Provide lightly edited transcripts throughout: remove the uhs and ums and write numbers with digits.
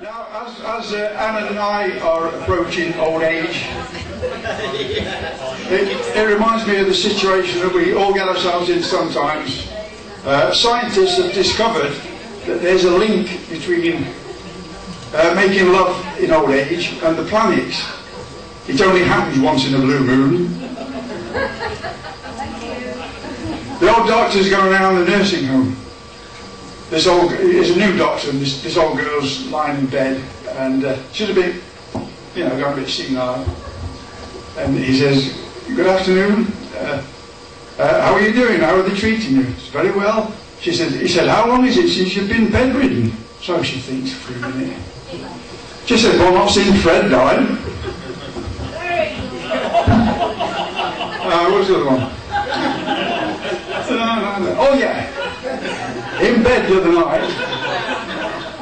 Now, as Anna and I are approaching old age, it reminds me of the situation that we all get ourselves in sometimes. Scientists have discovered that there's a link between making love in old age and the planets. It only happens once in a blue moon. The old doctor's going around the nursing home. There's a new doctor, and this old girl's lying in bed, and she's a bit, going a bit senile. And he says, "Good afternoon. How are you doing? How are they treating you?" "It's very well." He said, "How long is it since you've been bedridden?" So she thinks for a minute. She said, "Well, not since Fred died." What's the other one? Oh yeah, in bed the other night,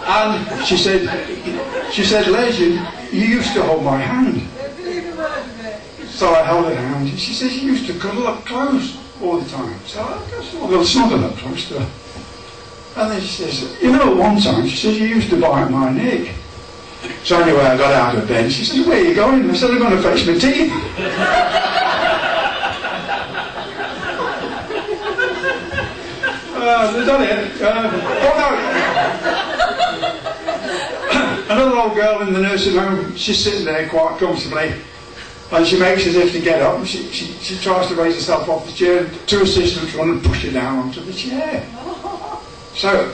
and she said, "Legend, you used to hold my hand." So I held her hand. She says, "You used to cuddle up close all the time." So I guess I'll snuggle up close to her. And then she says, "One time," she says, "you used to bite my neck." So anyway, I got out of bed. She says, "Where are you going?" I said, "I'm going to fetch my teeth." Is that it? Another old girl in the nursing home, she's sitting there quite comfortably, and she makes as if to get up. She tries to raise herself off the chair, and two assistants run and push her down onto the chair. So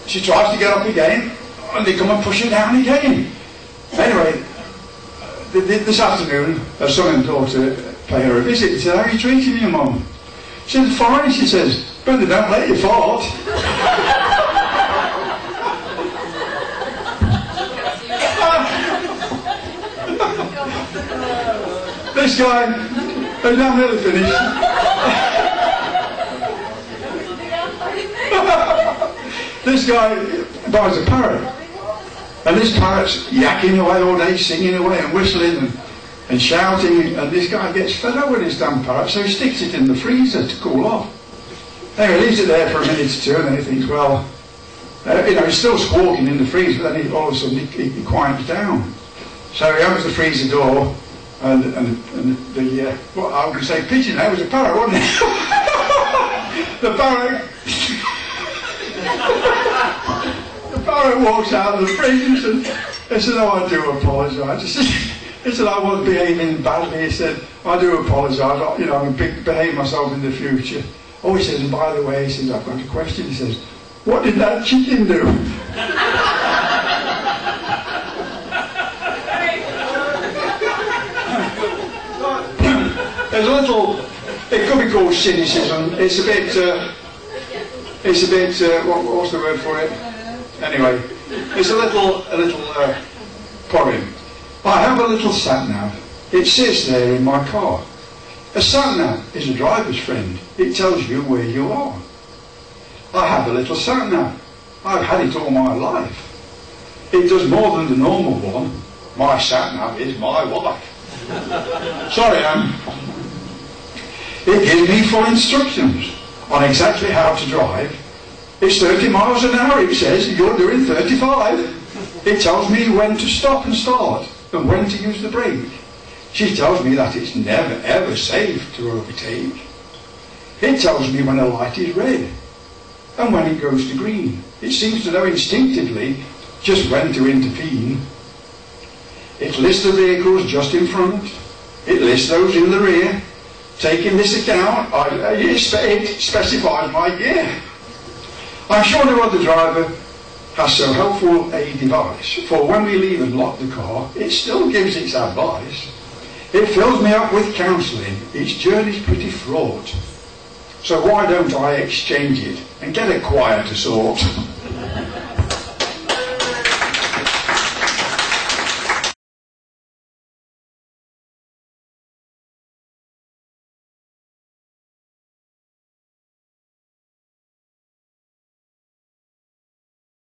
she tries to get up again, and they come and push her down again. Anyway, this afternoon, her son and daughter pay her a visit. They said, "How are you treating your mum?" She said, "Fine," she says, "but they don't let you fart." This guy, I'm not nearly finished. This guy buys a parrot, and this parrot's yakking away all day, singing away and whistling and shouting, and this guy gets fed up with his damn parrot, so he sticks it in the freezer to cool off. Anyway, he leaves it there for a minute or two, and then he thinks, well, he's still squawking in the freezer, but then all of a sudden he quiets down. So he opens the freezer door, and the what I would say pigeon, that was a parrot, wasn't it? The parrot walks out of the freezer, and he said, "Oh, I do apologise." He said, "I was behaving badly." He said, "I do apologise, I'm going to behave myself in the future." Oh, he says, "And by the way," he says, "I've got a question." He says, "What did that chicken do?" There's a little, it could be called cynicism. It's a bit, what's the word for it? Anyway, it's a little poem. "I have a little sat-nav. It sits there in my car. A sat-nav is a driver's friend. It tells you where you are. I have a little sat-nav. I've had it all my life. It does more than the normal one. My sat-nav is my wife." Sorry, it gives me full instructions on exactly how to drive. It's 30 miles an hour, it says. You're doing 35. It tells me when to stop and start, and when to use the brake. She tells me that it's never ever safe to overtake. It tells me when a light is red and when it goes to green. It seems to know instinctively just when to intervene. It lists the vehicles just in front. It lists those in the rear. Taking this account, it specifies my gear. I'm sure no other driver has so helpful a device, for when we leave and lock the car, it still gives its advice. It fills me up with counselling. Each journey's pretty fraught. So why don't I exchange it and get a quieter sort?